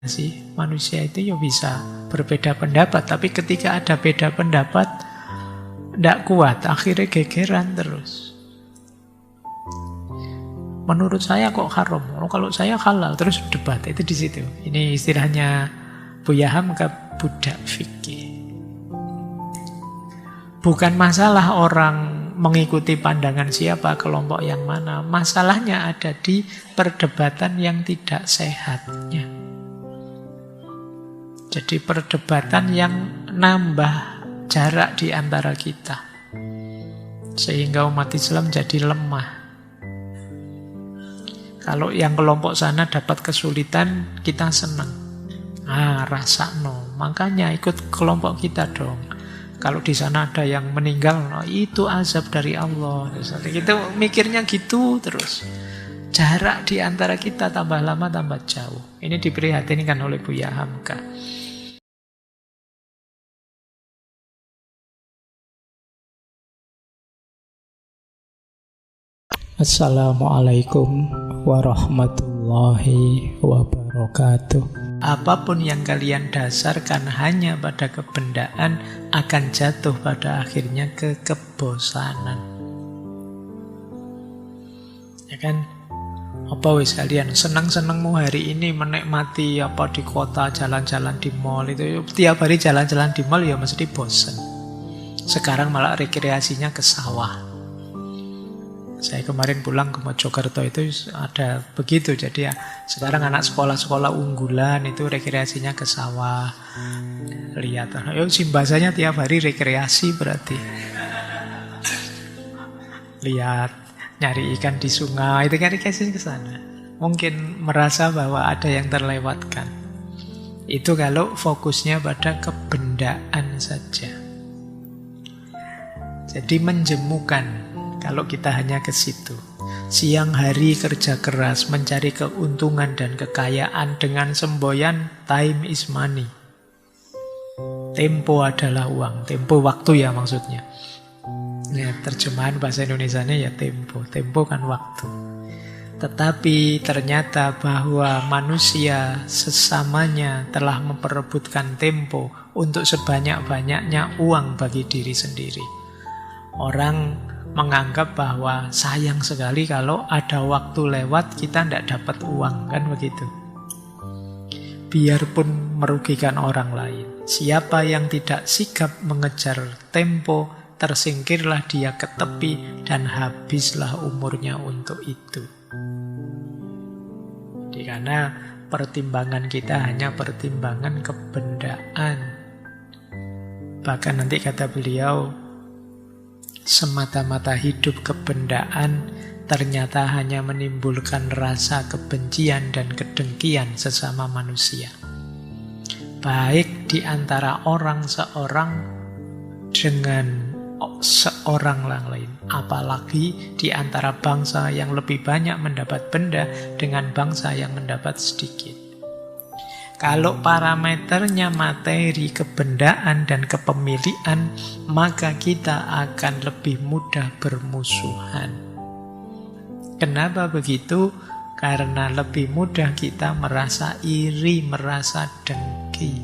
sih. Manusia itu ya bisa berbeda pendapat, tapi ketika ada beda pendapat, tidak kuat, akhirnya gegeran terus. Menurut saya kok haram, kalau saya halal, terus debat, itu di situ. Ini istilahnya Buya Hamka, budak fikih. Bukan masalah orang mengikuti pandangan siapa, kelompok yang mana. Masalahnya ada di perdebatan yang tidak sehatnya. Jadi perdebatan yang nambah jarak di antara kita. Sehingga umat Islam jadi lemah. Kalau yang kelompok sana dapat kesulitan, kita senang. Rasa no. Makanya ikut kelompok kita dong. Kalau di sana ada yang meninggal, itu azab dari Allah. Kita mikirnya gitu terus. Jarak di antara kita tambah lama tambah jauh. Ini diprihatinkan oleh Buya Hamka. Assalamualaikum warahmatullahi wabarakatuh. Apapun yang kalian dasarkan hanya pada kebendaan akan jatuh pada akhirnya ke kebosanan. Ya kan? Apa wis kalian senang-senangmu hari ini menikmati apa di kota, jalan-jalan di mall itu, tiap hari jalan-jalan di mall ya mesti bosan. Sekarang malah rekreasinya ke sawah. Saya kemarin pulang ke Mojokerto itu ada begitu. Jadi ya sekarang anak sekolah-sekolah unggulan itu rekreasinya ke sawah. Lihat, Simbasanya tiap hari rekreasi berarti. Lihat, nyari ikan di sungai, itu kan rekreasi ke sana. Mungkin merasa bahwa ada yang terlewatkan. Itu kalau fokusnya pada kebendaan saja. Jadi menjemukan. Kalau kita hanya ke situ. Siang hari kerja keras, mencari keuntungan dan kekayaan dengan semboyan time is money. Tempo adalah uang. Tempo waktu ya maksudnya. Ya, terjemahan bahasa Indonesianya ya tempo. Tempo kan waktu. Tetapi ternyata bahwa manusia sesamanya telah memperebutkan tempo untuk sebanyak-banyaknya uang bagi diri sendiri. Orang menganggap bahwa sayang sekali kalau ada waktu lewat kita tidak dapat uang, kan begitu. Biarpun merugikan orang lain. Siapa yang tidak sigap mengejar tempo, tersingkirlah dia ke tepi dan habislah umurnya untuk itu. Jadi karena pertimbangan kita hanya pertimbangan kebendaan. Bahkan nanti kata beliau, semata-mata hidup kebendaan ternyata hanya menimbulkan rasa kebencian dan kedengkian sesama manusia. Baik di antara orang seorang dengan seorang lain. Apalagi di antara bangsa yang lebih banyak mendapat benda dengan bangsa yang mendapat sedikit. Kalau parameternya materi, kebendaan, dan kepemilikan, maka kita akan lebih mudah bermusuhan. Kenapa begitu? Karena lebih mudah kita merasa iri, merasa dengki.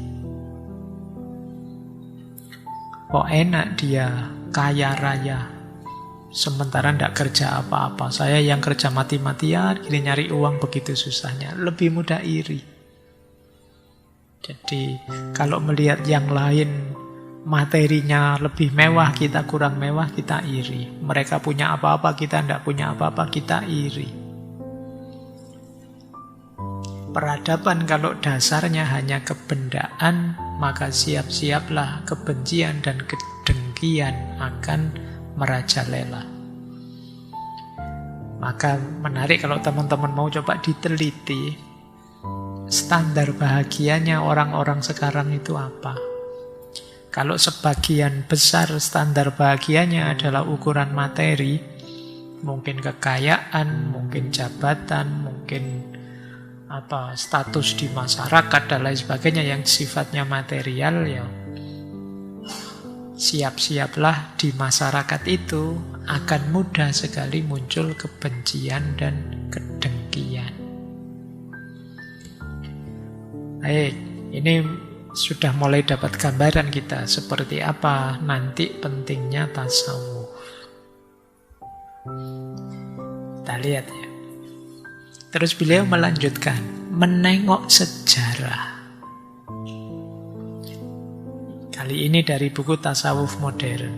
Kok enak dia kaya raya, sementara tidak kerja apa-apa. Saya yang kerja mati-matian, gini nyari uang begitu susahnya. Lebih mudah iri. Jadi kalau melihat yang lain materinya lebih mewah, kita kurang mewah, kita iri. Mereka punya apa-apa, kita tidak punya apa-apa, kita iri. Peradaban kalau dasarnya hanya kebendaan, maka siap-siaplah kebencian dan kedengkian akan merajalela. Maka menarik kalau teman-teman mau coba diteliti. Standar bahagianya orang-orang sekarang itu apa? Kalau sebagian besar standar bahagianya adalah ukuran materi, mungkin kekayaan, mungkin jabatan, mungkin status di masyarakat dan lain sebagainya yang sifatnya material, ya siap-siaplah di masyarakat itu akan mudah sekali muncul kebencian dan kedengkian. Baik, ini sudah mulai dapat gambaran kita seperti apa nanti pentingnya tasawuf. Kita lihat ya. Terus beliau melanjutkan, menengok sejarah. Kali ini dari buku Tasawuf Modern.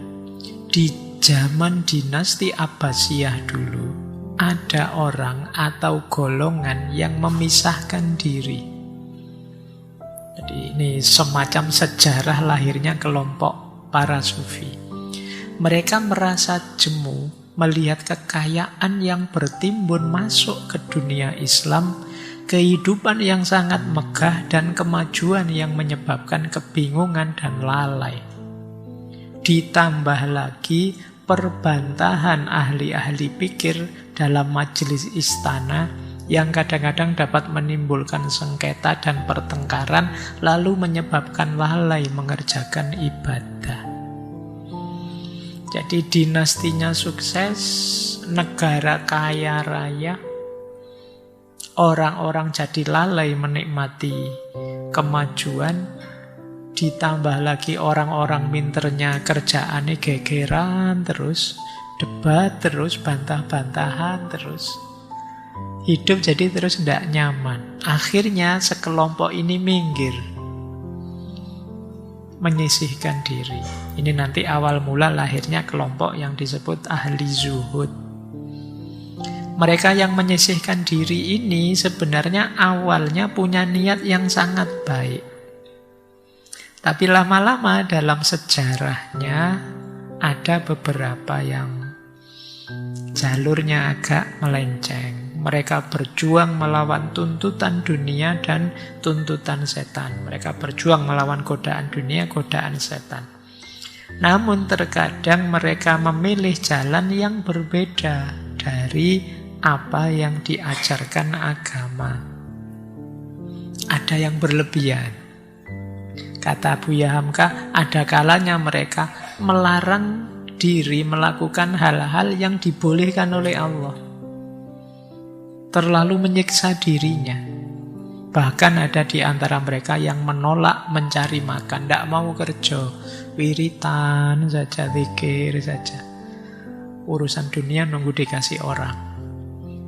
Di zaman dinasti Abbasiyah dulu, ada orang atau golongan yang memisahkan diri. Jadi ini semacam sejarah lahirnya kelompok para sufi. Mereka merasa jemu melihat kekayaan yang bertimbun masuk ke dunia Islam, kehidupan yang sangat megah dan kemajuan yang menyebabkan kebingungan dan lalai. Ditambah lagi perbantahan ahli-ahli pikir dalam majelis istana yang kadang-kadang dapat menimbulkan sengketa dan pertengkaran, lalu menyebabkan lalai mengerjakan ibadah. Jadi dinastinya sukses, negara kaya raya, orang-orang jadi lalai menikmati kemajuan, ditambah lagi orang-orang pinternya kerjaannya gegeran terus, debat terus, bantah-bantahan terus. Hidup jadi terus tidak nyaman. Akhirnya sekelompok ini minggir, menyisihkan diri. Ini nanti awal mula lahirnya kelompok yang disebut ahli zuhud. Mereka yang menyisihkan diri ini sebenarnya awalnya punya niat yang sangat baik. Tapi lama-lama dalam sejarahnya ada beberapa yang jalurnya agak melenceng. Mereka berjuang melawan tuntutan dunia dan tuntutan setan. Mereka berjuang melawan godaan dunia, godaan setan. Namun terkadang mereka memilih jalan yang berbeda dari apa yang diajarkan agama. Ada yang berlebihan. Kata Buya Hamka, ada kalanya mereka melarang diri melakukan hal-hal yang dibolehkan oleh Allah. Terlalu menyiksa dirinya. Bahkan ada di antara mereka yang menolak mencari makan, tidak mau kerja, wiritan saja, zikir saja. Urusan dunia nunggu dikasih orang.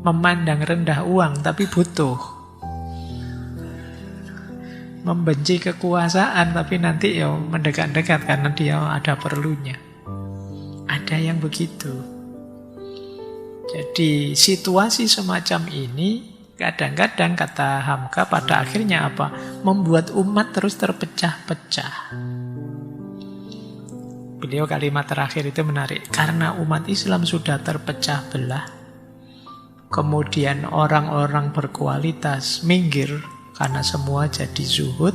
Memandang rendah uang tapi butuh. Membenci kekuasaan tapi nanti ya mendekat-dekat karena dia ada perlunya. Ada yang begitu. Jadi situasi semacam ini kadang-kadang kata Hamka pada akhirnya apa? Membuat umat terus terpecah-pecah. Beliau kalimat terakhir itu menarik. Karena umat Islam sudah terpecah belah, kemudian orang-orang berkualitas minggir karena semua jadi zuhud,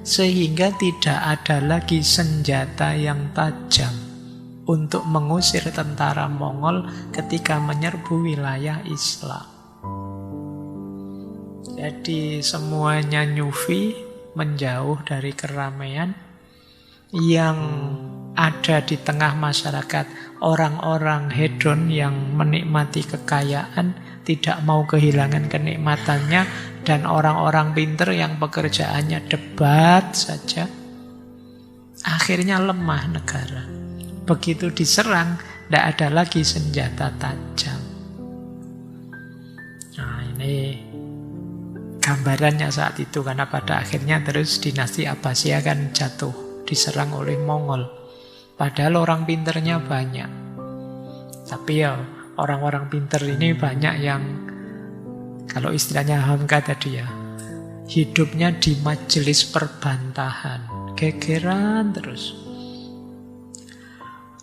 sehingga tidak ada lagi senjata yang tajam untuk mengusir tentara Mongol ketika menyerbu wilayah Islam. Jadi semuanya nyufi, menjauh dari keramaian. Yang ada di tengah masyarakat orang-orang hedon yang menikmati kekayaan, tidak mau kehilangan kenikmatannya, dan orang-orang pinter yang pekerjaannya debat saja. Akhirnya lemah negara. Begitu diserang, tidak ada lagi senjata tajam. Nah ini gambarannya saat itu, karena pada akhirnya terus dinasti Abbasiyah kan jatuh, diserang oleh Mongol. Padahal orang pinternya banyak. Tapi ya orang-orang pinter ini banyak yang, kalau istilahnya Hamka tadi ya, hidupnya di majelis perbantahan, gegeran terus.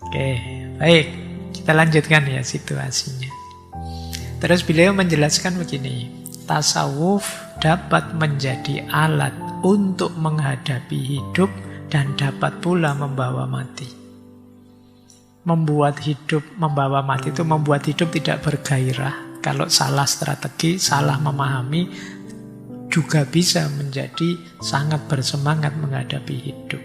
Oke, baik. Kita lanjutkan ya situasinya. Terus beliau menjelaskan begini. Tasawuf dapat menjadi alat untuk menghadapi hidup dan dapat pula membawa mati. Membuat hidup, membawa mati itu membuat hidup tidak bergairah. Kalau salah strategi, salah memahami, juga bisa menjadi sangat bersemangat menghadapi hidup.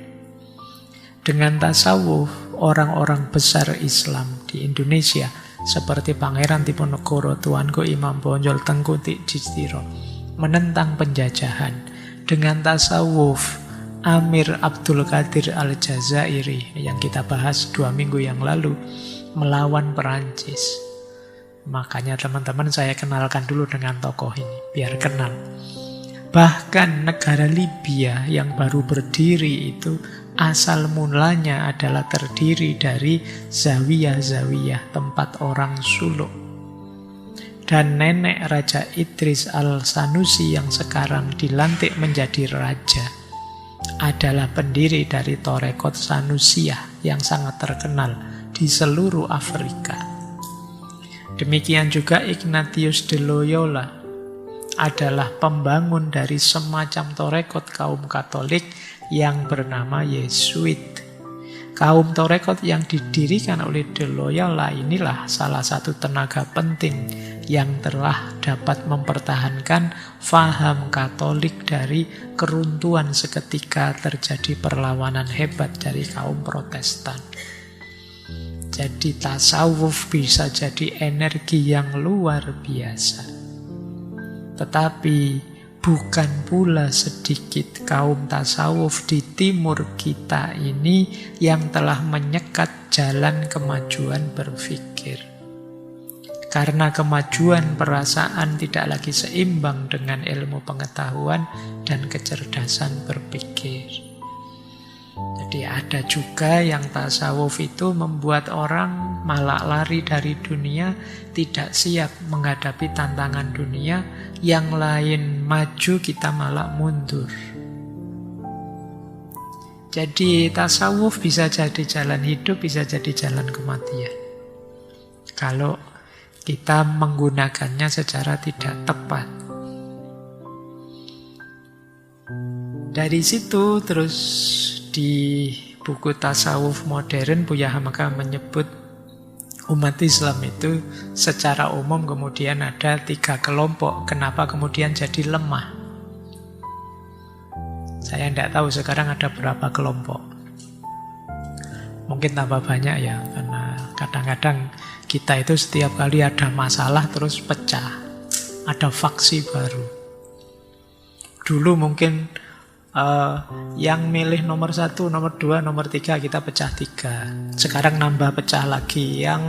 Dengan tasawuf, orang-orang besar Islam di Indonesia seperti Pangeran Diponegoro, Tuanku Imam Bonjol, Tengku Tijistiro menentang penjajahan dengan tasawuf Amir Abdul Qadir Al-Jazairi yang kita bahas 2 minggu yang lalu melawan Perancis. Makanya teman-teman saya kenalkan dulu dengan tokoh ini, biar kenal. Bahkan negara Libya yang baru berdiri itu asal mulanya adalah terdiri dari zawiyah-zawiyah, tempat orang suluk. Dan nenek Raja Idris Al-Sanusi yang sekarang dilantik menjadi raja adalah pendiri dari Torekot Sanusiyah yang sangat terkenal di seluruh Afrika. Demikian juga Ignatius de Loyola adalah pembangun dari semacam torekot kaum Katolik yang bernama Yesuit. Kaum torekot yang didirikan oleh de Loyola inilah salah satu tenaga penting yang telah dapat mempertahankan faham Katolik dari keruntuhan seketika terjadi perlawanan hebat dari kaum Protestan. Jadi tasawuf bisa jadi energi yang luar biasa. Tetapi bukan pula sedikit kaum tasawuf di timur kita ini yang telah menyekat jalan kemajuan berpikir. Karena kemajuan perasaan tidak lagi seimbang dengan ilmu pengetahuan dan kecerdasan berpikir. Jadi ada juga yang tasawuf itu membuat orang malah lari dari dunia, tidak siap menghadapi tantangan dunia, yang lain maju kita malah mundur. Jadi tasawuf bisa jadi jalan hidup, bisa jadi jalan kematian. Kalau kita menggunakannya secara tidak tepat. Dari situ terus di buku tasawuf modern Buya Hamka menyebut umat Islam itu secara umum kemudian ada 3 kelompok. Kenapa kemudian jadi lemah? Saya tidak tahu sekarang ada berapa kelompok. Mungkin tambah banyak ya, karena kadang-kadang kita itu setiap kali ada masalah terus pecah. Ada faksi baru. Dulu mungkin yang milih nomor 1, nomor 2, nomor 3 kita pecah 3. Sekarang nambah pecah lagi. Yang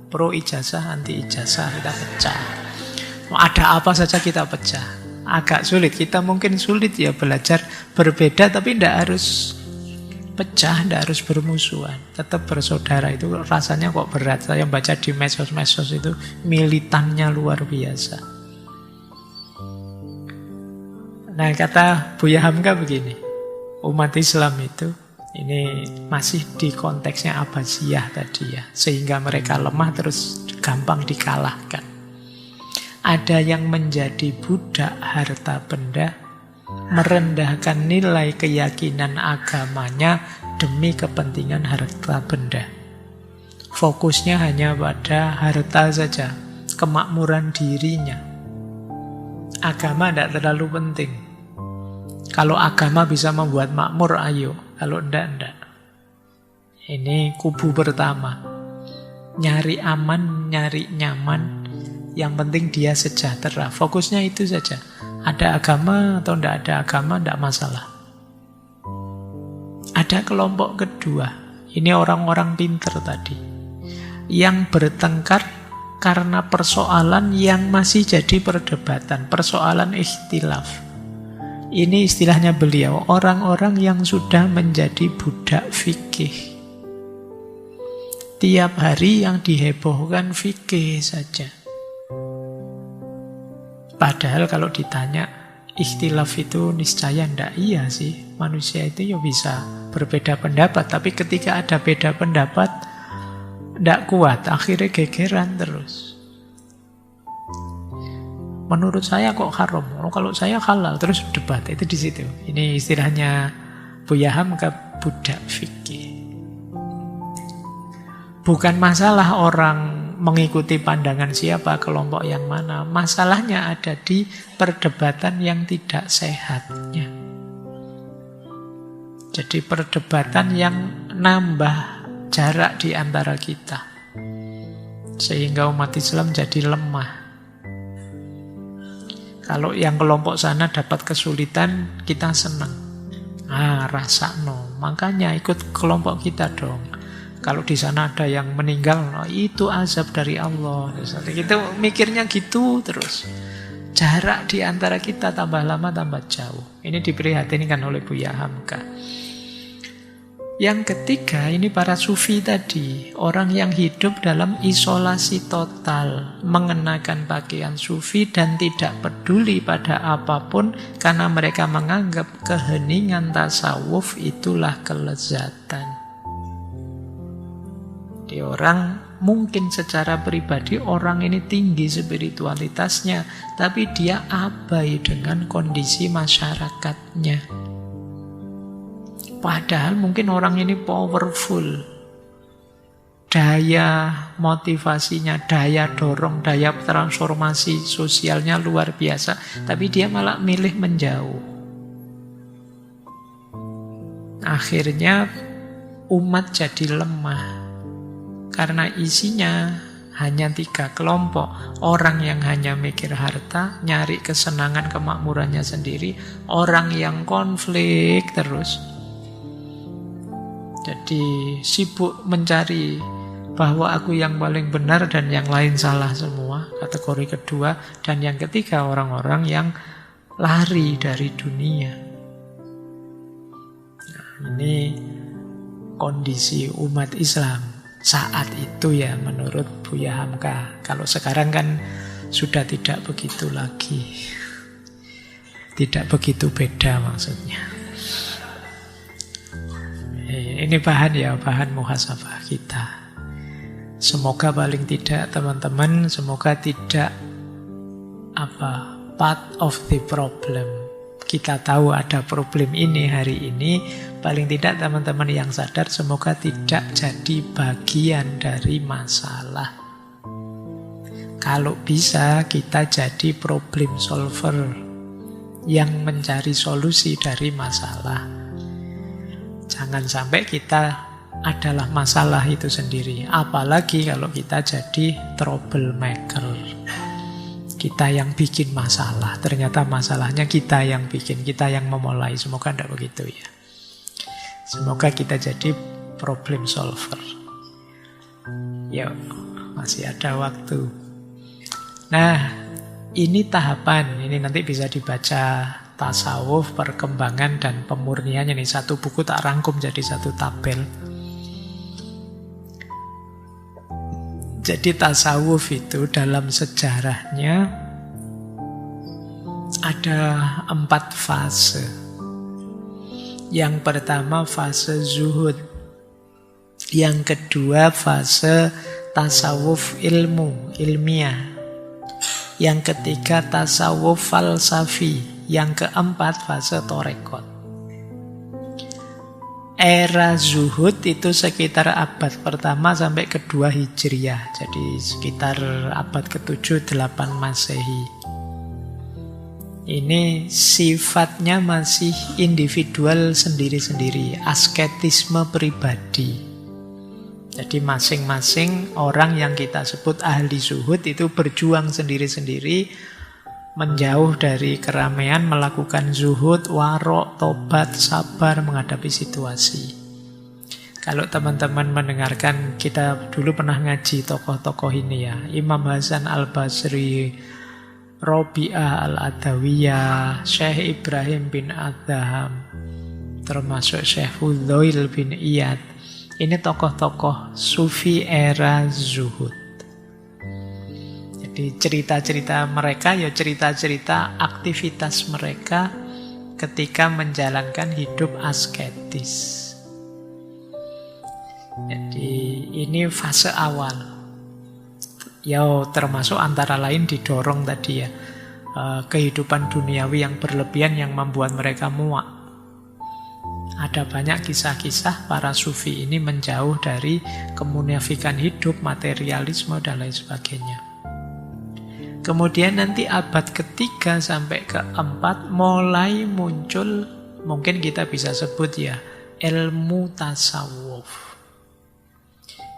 pro ijazah, anti ijazah kita pecah. Ada apa saja kita pecah. Agak sulit. Kita mungkin sulit ya belajar berbeda, tapi tidak harus pecah, tidak harus bermusuhan. Tetap bersaudara itu rasanya kok berat. Saya baca di medsos-medsos itu militannya luar biasa. Nah, kata Buya Hamka begini, umat Islam itu ini masih di konteksnya Abbasiyah tadi ya, sehingga mereka lemah terus gampang dikalahkan. Ada yang menjadi budak harta benda, merendahkan nilai keyakinan agamanya demi kepentingan harta benda. Fokusnya hanya pada harta saja, kemakmuran dirinya. Agama tidak terlalu penting. Kalau agama bisa membuat makmur, ayo. Kalau enggak. Ini kubu pertama. Nyari aman, nyari nyaman. Yang penting dia sejahtera. Fokusnya itu saja. Ada agama atau enggak ada agama, enggak masalah. Ada kelompok kedua. Ini orang-orang pinter tadi. Yang bertengkar karena persoalan yang masih jadi perdebatan. Persoalan ikhtilaf. Ini istilahnya beliau, orang-orang yang sudah menjadi budak fikih. Tiap hari yang dihebohkan fikih saja. Padahal kalau ditanya, ikhtilaf itu niscaya ndak iya sih. Manusia itu ya bisa berbeda pendapat, tapi ketika ada beda pendapat, ndak kuat, akhirnya gegeran terus. Menurut saya kok haram, kalau saya halal, terus debat, itu di situ. Ini istilahnya Buya Hamka, budak fikih. Bukan masalah orang mengikuti pandangan siapa, kelompok yang mana. Masalahnya ada di perdebatan yang tidak sehatnya. Jadi perdebatan yang nambah jarak di antara kita. Sehingga umat Islam jadi lemah. Kalau yang kelompok sana dapat kesulitan, kita senang. Rasakno. Makanya ikut kelompok kita dong. Kalau di sana ada yang meninggal, itu azab dari Allah. Kita mikirnya gitu terus. Jarak di antara kita tambah lama tambah jauh. Ini diprihatinkan oleh Buya Hamka. Yang ketiga, ini para sufi tadi. Orang yang hidup dalam isolasi total, mengenakan pakaian sufi dan tidak peduli pada apapun, karena mereka menganggap keheningan tasawuf itulah kelezatan. Di orang mungkin secara pribadi orang ini tinggi spiritualitasnya, tapi dia abai dengan kondisi masyarakatnya. Padahal mungkin orang ini powerful. Daya motivasinya, daya dorong, daya transformasi sosialnya luar biasa. Tapi dia malah milih menjauh. Akhirnya umat jadi lemah. Karena isinya hanya 3 kelompok. Orang yang hanya mikir harta, nyari kesenangan kemakmurannya sendiri. Orang yang konflik terus. Jadi sibuk mencari bahwa aku yang paling benar dan yang lain salah semua. Kategori kedua. Dan yang ketiga, orang-orang yang lari dari dunia. Ini kondisi umat Islam saat itu ya menurut Buya Hamka. Kalau sekarang kan sudah tidak begitu lagi. Tidak begitu beda maksudnya. Ini bahan muhasabah kita. Semoga paling tidak teman-teman, semoga tidak part of the problem. Kita tahu ada problem ini hari ini, paling tidak teman-teman yang sadar semoga tidak jadi bagian dari masalah. Kalau bisa kita jadi problem solver yang mencari solusi dari masalah. Jangan sampai kita adalah masalah itu sendiri. Apalagi kalau kita jadi troublemaker. Kita yang bikin masalah. Ternyata masalahnya kita yang bikin, kita yang memulai. Semoga tidak begitu ya. Semoga kita jadi problem solver. Yuk, masih ada waktu. Nah, ini tahapan. Ini nanti bisa dibaca tasawuf, perkembangan dan pemurniannya nih. Satu buku tak rangkum jadi satu tabel. Jadi tasawuf itu dalam sejarahnya ada 4 fase. Yang pertama fase zuhud. Yang kedua fase tasawuf ilmiah. Yang ketiga tasawuf falsafi. Yang keempat fase torekot. Era zuhud itu sekitar abad pertama sampai kedua Hijriah. Jadi sekitar abad ke-7-8 Masehi. Ini sifatnya masih individual sendiri-sendiri. Asketisme pribadi. Jadi masing-masing orang yang kita sebut ahli zuhud itu berjuang sendiri-sendiri, menjauh dari keramaian, melakukan zuhud, warok, tobat, sabar menghadapi situasi. Kalau teman-teman mendengarkan, kita dulu pernah ngaji tokoh-tokoh ini ya. Imam Hasan al-Basri, Robi'ah al-Adawiyah, Syekh Ibrahim bin Adham, termasuk Syekh Fudhail bin Iyad. Ini tokoh-tokoh sufi era zuhud. Jadi cerita-cerita mereka ya cerita-cerita aktivitas mereka ketika menjalankan hidup asketis. Jadi ini fase awal. Ya termasuk antara lain didorong tadi ya kehidupan duniawi yang berlebihan yang membuat mereka muak. Ada banyak kisah-kisah para sufi ini menjauh dari kemunafikan hidup, materialisme dan lain sebagainya. Kemudian nanti abad ke-3 sampai ke-4 mulai muncul, mungkin kita bisa sebut ya, ilmu tasawuf.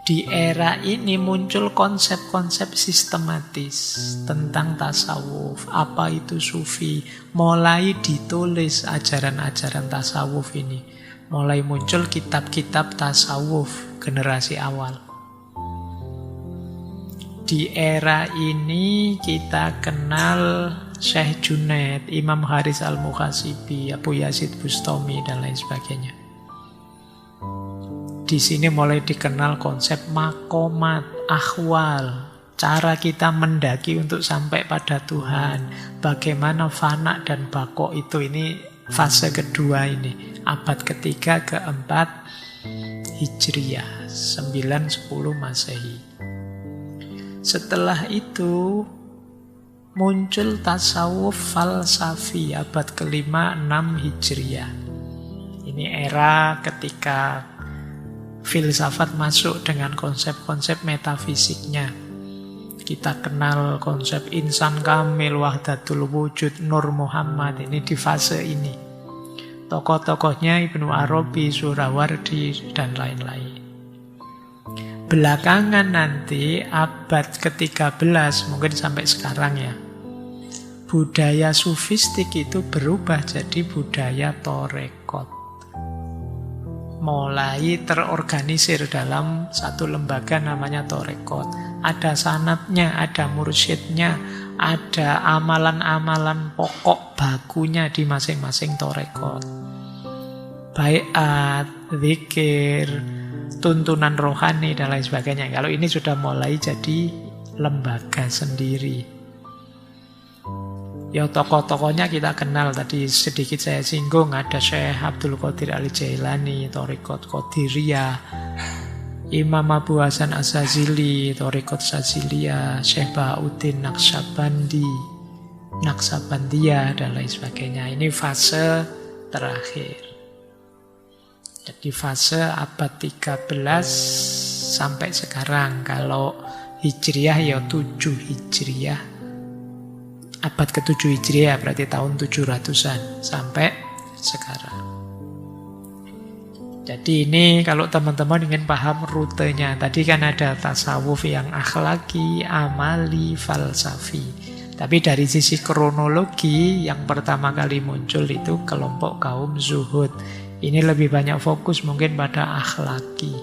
Di era ini muncul konsep-konsep sistematis tentang tasawuf. Apa itu sufi? Mulai ditulis ajaran-ajaran tasawuf ini. Mulai muncul kitab-kitab tasawuf generasi awal. Di era ini kita kenal Syekh Junaid, Imam Haris Al-Muhasibi, Abu Yazid Bustami, dan lain sebagainya. Di sini mulai dikenal konsep makomat, ahwal, cara kita mendaki untuk sampai pada Tuhan. Bagaimana fana dan bako itu, ini fase kedua ini. Abad ketiga, keempat Hijriyah, 9-10 Masehi. Setelah itu muncul tasawuf falsafi, abad kelima, 6 Hijriyah. Ini era ketika filsafat masuk dengan konsep-konsep metafisiknya. Kita kenal konsep insan kamil, wahdatul wujud, Nur Muhammad. Ini di fase ini. Tokoh-tokohnya Ibnu Arabi, Surawardi, dan lain-lain. Belakangan nanti, abad ke-13, mungkin sampai sekarang ya, budaya sufistik itu berubah jadi budaya torekot. Mulai terorganisir dalam satu lembaga namanya torekot. Ada sanatnya, ada mursyidnya, ada amalan-amalan pokok bakunya di masing-masing torekot. Baiat, zikir, tuntunan rohani, dan lain sebagainya. Kalau ini sudah mulai jadi lembaga sendiri. Ya tokoh-tokohnya kita kenal, tadi sedikit saya singgung, ada Syekh Abdul Qadir Al-Jailani, Thariqat Qadiriyah, Imam Abu Hasan As-Sazili, Thariqat Saziliyah, Syekh Bahauddin Naksabandiyah, dan lain sebagainya. Ini fase terakhir. Jadi fase abad 13 sampai sekarang. Kalau Hijriyah ya 7 Hijriyah. Abad ke-7 Hijriah, berarti tahun 700-an sampai sekarang. Jadi ini kalau teman-teman ingin paham rutenya, tadi kan ada tasawuf yang akhlaki, amali, falsafi. Tapi dari sisi kronologi, yang pertama kali muncul itu kelompok kaum zuhud. Ini lebih banyak fokus mungkin pada akhlaki.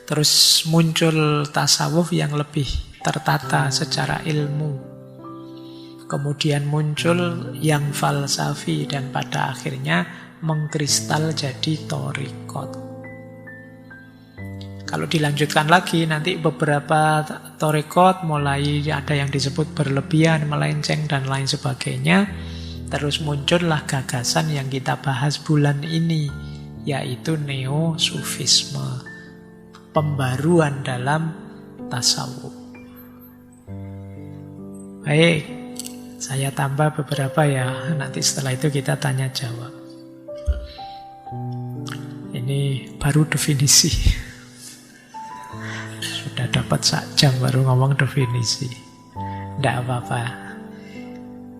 Terus muncul tasawuf yang lebih tertata secara ilmu. Kemudian muncul yang falsafi, dan pada akhirnya mengkristal jadi thariqat. Kalau dilanjutkan lagi, nanti beberapa thariqat mulai ada yang disebut berlebihan, melenceng, dan lain sebagainya. Terus muncullah gagasan yang kita bahas bulan ini, yaitu neo-sufisme, pembaruan dalam tasawuf. Baik. Saya tambah beberapa ya, nanti setelah itu kita tanya jawab. Ini baru definisi. Sudah dapat sak jam baru ngomong definisi. Tidak apa-apa.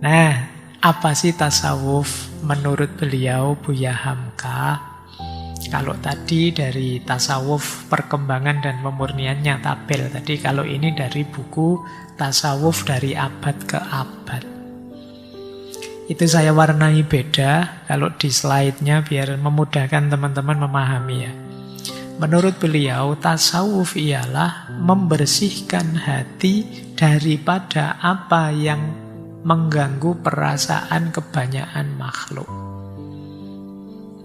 Nah, apa sih tasawuf menurut beliau, Buya Hamka? Kalau tadi dari tasawuf perkembangan dan pemurniannya tabel. Tadi kalau ini dari buku tasawuf dari abad ke abad. Itu saya warnai beda kalau di slide-nya biar memudahkan teman-teman memahami ya. Menurut beliau, tasawuf ialah membersihkan hati daripada apa yang mengganggu perasaan kebanyakan makhluk.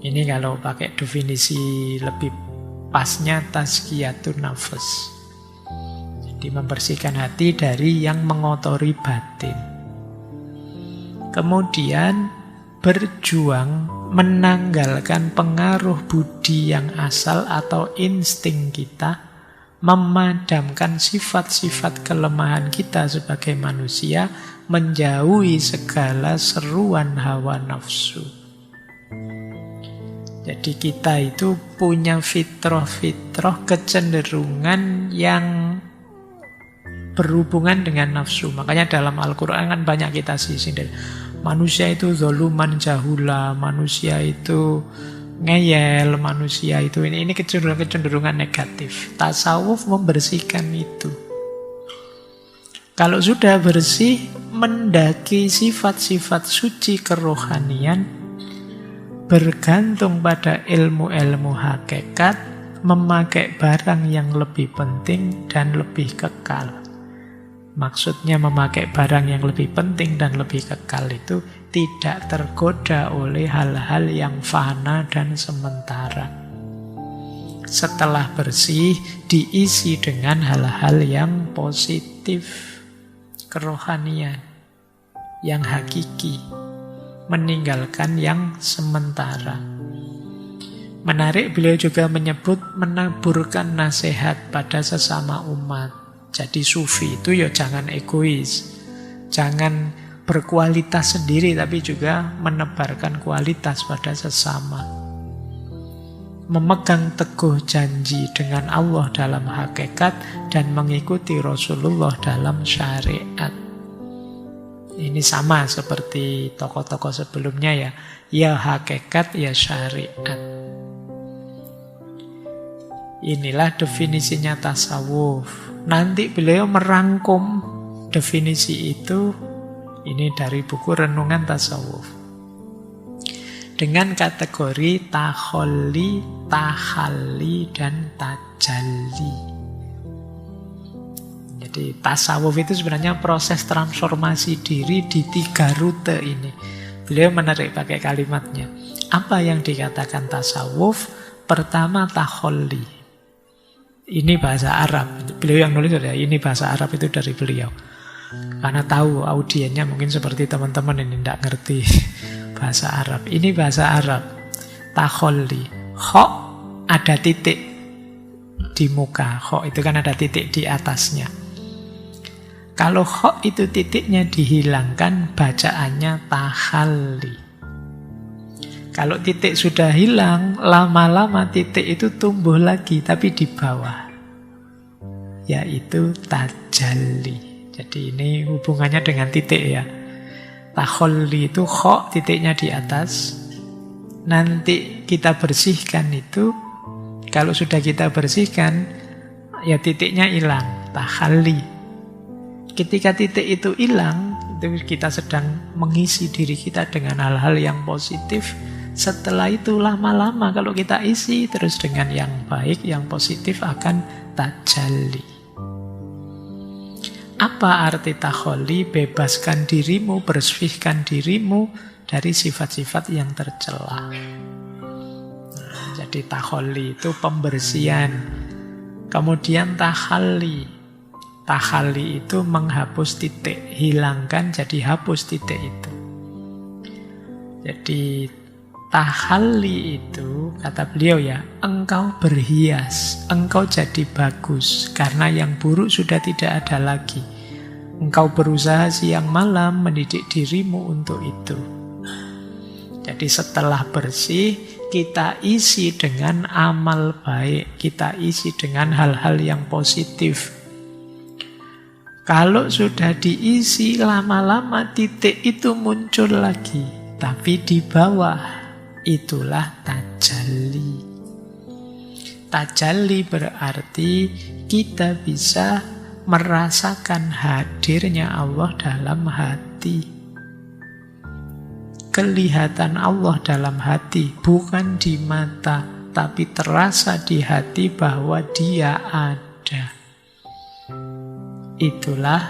Ini kalau pakai definisi lebih pasnya tazkiyatun nafs. Jadi membersihkan hati dari yang mengotori batin. Kemudian berjuang menanggalkan pengaruh budi yang asal atau insting kita, memadamkan sifat-sifat kelemahan kita sebagai manusia, menjauhi segala seruan hawa nafsu. Jadi kita itu punya fitrah-fitrah kecenderungan yang berhubungan dengan nafsu. Makanya dalam Al-Quran kan banyak kita sindir. Manusia itu zaluman jahula, manusia itu ngeyel manusia itu. Ini kecenderungan negatif. Tasawuf membersihkan itu. Kalau sudah bersih, mendaki sifat-sifat suci kerohanian, bergantung pada ilmu-ilmu hakikat, memakai barang yang lebih penting dan lebih kekal. Maksudnya memakai barang yang lebih penting dan lebih kekal itu tidak tergoda oleh hal-hal yang fana dan sementara. Setelah bersih, diisi dengan hal-hal yang positif, kerohanian, yang hakiki, meninggalkan yang sementara. Menarik, beliau juga menyebut menaburkan nasihat pada sesama umat. Jadi sufi itu ya jangan egois, jangan berkualitas sendiri, tapi juga menebarkan kualitas pada sesama. Memegang teguh janji dengan Allah dalam hakikat dan mengikuti Rasulullah dalam syariat. Ini sama seperti tokoh-tokoh sebelumnya ya. Ya hakikat, ya syariat. Inilah definisinya tasawuf. Nanti beliau merangkum definisi itu, ini dari buku Renungan Tasawuf, dengan kategori takholli, tahalli, dan tajalli. Jadi tasawuf itu sebenarnya proses transformasi diri di 3 rute ini. Beliau menarik pakai kalimatnya. Apa yang dikatakan tasawuf? Pertama, takholli. Ini bahasa Arab. Beliau yang nulis ya, ini bahasa Arab itu dari beliau. Karena tahu audiennya mungkin seperti teman-teman ini tidak ngerti bahasa Arab. Ini bahasa Arab. Takholli. Kho ada titik di muka. Kho itu kan ada titik di atasnya. Kalau kho itu titiknya dihilangkan, bacaannya tahalli. Kalau titik sudah hilang, lama-lama titik itu tumbuh lagi, tapi di bawah. Yaitu tajalli. Jadi ini hubungannya dengan titik ya. Takholli itu kho, titiknya di atas. Nanti kita bersihkan itu. Kalau sudah kita bersihkan, ya titiknya hilang. Tahalli. Ketika titik itu hilang, itu kita sedang mengisi diri kita dengan hal-hal yang positif. Setelah itu lama-lama kalau kita isi terus dengan yang baik, yang positif akan tajalli. Apa arti takholli? Bebaskan dirimu, bersihkan dirimu dari sifat-sifat yang tercela. Jadi takholli itu pembersihan. Kemudian tahalli. Tahalli itu menghapus titik, hilangkan jadi hapus titik itu. Jadi tahalli itu, kata beliau ya, engkau berhias, engkau jadi bagus, karena yang buruk sudah tidak ada lagi. Engkau berusaha siang malam mendidik dirimu untuk itu. Jadi setelah bersih, kita isi dengan amal baik, kita isi dengan hal-hal yang positif. Kalau sudah diisi, lama-lama titik itu muncul lagi, tapi di bawah. Itulah tajalli. Tajalli berarti kita bisa merasakan hadirnya Allah dalam hati. Kelihatan Allah dalam hati, bukan di mata, tapi terasa di hati bahwa Dia ada. Itulah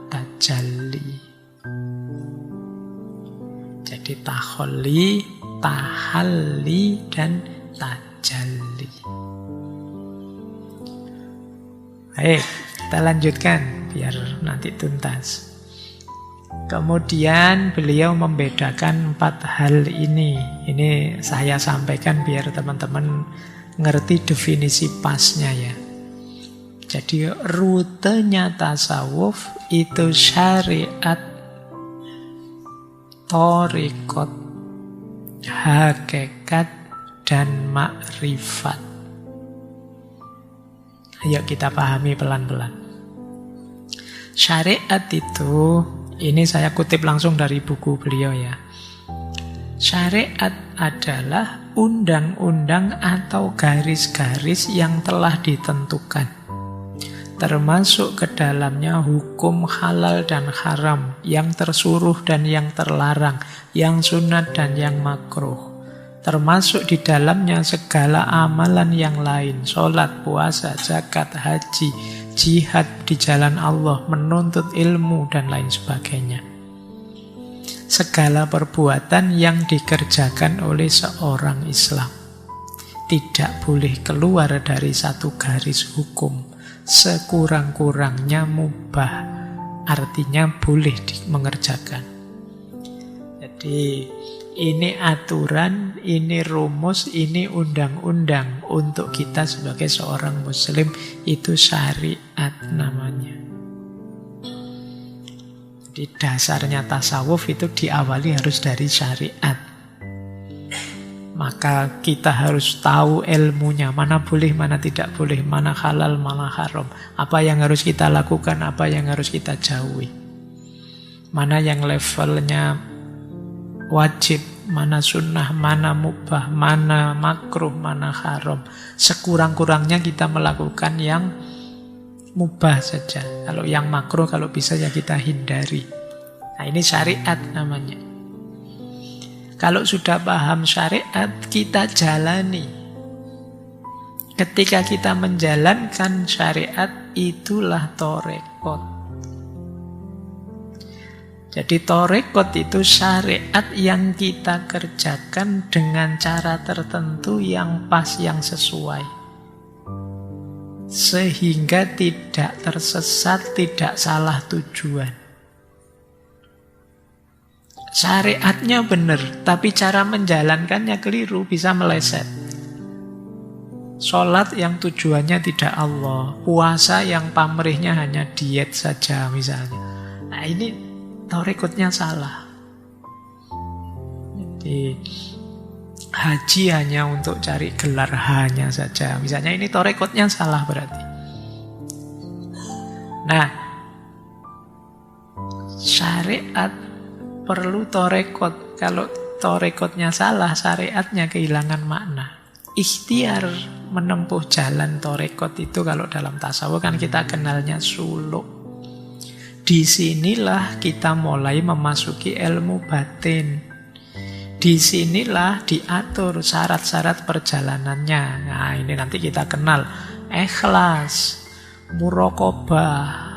tajalli. Jadi takholli, tahalli, dan tajalli. Baik, kita lanjutkan biar nanti tuntas. Kemudian beliau membedakan 4 hal ini. Ini saya sampaikan biar teman-teman ngerti definisi pasnya ya. Jadi rutenya tasawuf itu syariat, thariqat, hakikat, dan makrifat. Ayo kita pahami pelan-pelan. Syariat itu, ini saya kutip langsung dari buku beliau ya. Syariat adalah undang-undang atau garis-garis yang telah ditentukan. Termasuk ke dalamnya hukum halal dan haram, yang tersuruh dan yang terlarang, yang sunat dan yang makruh. Termasuk di dalamnya segala amalan yang lain, sholat, puasa, zakat, haji, jihad di jalan Allah, menuntut ilmu, dan lain sebagainya. Segala perbuatan yang dikerjakan oleh seorang Islam tidak boleh keluar dari satu garis hukum, sekurang-kurangnya mubah, artinya boleh mengerjakan. Jadi ini aturan, ini rumus, ini undang-undang untuk kita sebagai seorang muslim, itu syariat namanya. Jadi dasarnya tasawuf itu diawali harus dari syariat. Maka kita harus tahu ilmunya, mana boleh, mana tidak boleh, mana halal, mana haram. Apa yang harus kita lakukan, apa yang harus kita jauhi. Mana yang levelnya wajib, mana sunnah, mana mubah, mana makruh, mana haram. Sekurang-kurangnya kita melakukan yang mubah saja. Kalau yang makruh, kalau bisa ya kita hindari. Nah, ini syariat namanya. Kalau sudah paham syariat, kita jalani. Ketika kita menjalankan syariat, itulah torekot. Jadi torekot itu syariat yang kita kerjakan dengan cara tertentu yang pas, yang sesuai. Sehingga tidak tersesat, tidak salah tujuan. Syariatnya benar, tapi cara menjalankannya keliru, bisa meleset. Sholat yang tujuannya tidak Allah, puasa yang pamrihnya hanya diet saja misalnya. Nah ini torekotnya salah. Jadi haji hanya untuk cari gelar hanya saja, misalnya ini torekotnya salah berarti. Nah, syariat perlu torekot. Kalau torekotnya salah, syariatnya kehilangan makna. Ikhtiar menempuh jalan torekot itu kalau dalam tasawuf kan kita kenalnya suluk. Disinilah kita mulai memasuki ilmu batin. Disinilah diatur syarat-syarat perjalanannya. Nah ini nanti kita kenal ikhlas, muraqabah,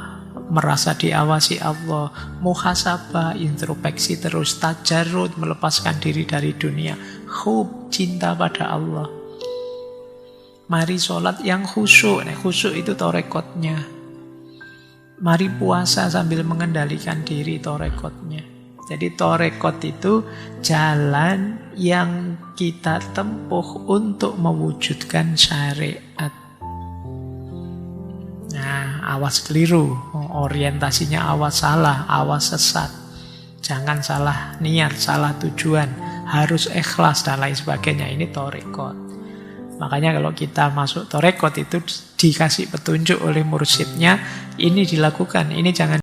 merasa diawasi Allah, muhasabah, introspeksi terus, tajarrud, melepaskan diri dari dunia, hub, cinta pada Allah. Mari sholat yang khusyuk, khusyuk itu torekotnya. Mari puasa sambil mengendalikan diri, torekotnya. Jadi torekot itu jalan yang kita tempuh untuk mewujudkan syariat. Nah, awas keliru, orientasinya awas salah, awas sesat. Jangan salah niat, salah tujuan, harus ikhlas dan lain sebagainya. Ini torekot. Makanya kalau kita masuk torekot itu dikasih petunjuk oleh mursyidnya, ini dilakukan, ini jangan